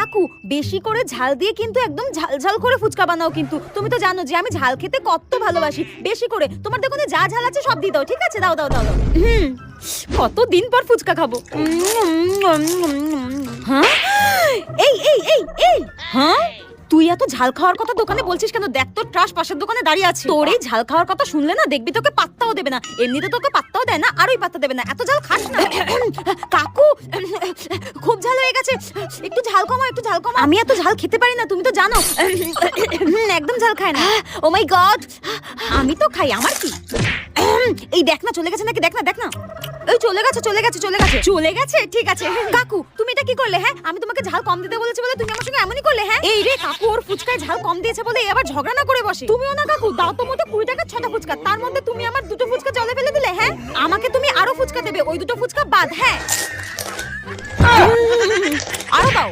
কাকু বেশি করে ঝাল দিয়ে কিন্তু একদম ঝাল ঝাল করে ফুচকা বানাও, কিন্তু তুমি তো জানো যে আমি ঝাল খেতে কত ভালোবাসি। বেশি করে তোমার দোকানে যা ঝাল আছে সব দিয়ে দাও, ঠিক আছে? দাও দাও দাও দাও। কতদিন পর ফুচকা খাবো। হ্যাঁ এই এই এই এই হ্যাঁ তুই এত ঝাল খাওয়ার কথা দোকানে বলছিস কেন? দেখ তোর ট্রাশ পাশের দোকানে দাঁড়িয়ে আছে। তোর এই ঝাল খাওয়ার কথা শুনলে না দেখবি তোকে পাত্তাও দেবে না। এমনিতে তোকে পাত্তাও দেয় না, আরোই পাত্তা দেবে না। এত ঝাল খাস না। কাকু খুব ঝাল হয়ে গেছে, একটু ঝাল কমাও, একটু ঝাল কমাও। আমি এত ঝাল খেতে পারি না, তুমি তো জানো। একদম ঝাল খায় না। ও মাই গড, আমি তো খাই, আমার কি? এই দেখ না চলে গেছে নাকি, দেখ না দেখ না। এই চলে গেছে চলে গেছে চলে গেছে চলে গেছে। ঠিক আছে কাকু, তুমি এটা কি করলে? হ্যাঁ, আমি তোমাকে ঝাল কম দিতে বলেছি বলে তুমি আমার সঙ্গে এমনই করলে। হ্যাঁ এই রে কাকু, ওর ফুচকায় ঝাল কম দিয়েছে বলে আবার ঝগড়া না করে বসে। তুমিও না কাকু, দাও তো মোটে 20 টাকা 6টা ফুচকা, তার মধ্যে তুমি আমার 2টো ফুচকা জলে ফেলে দিলে। হ্যাঁ, আমাকে তুমি আরো ফুচকা দেবে, ওই 2টো ফুচকা বাদ। হ্যাঁ আরো দাও।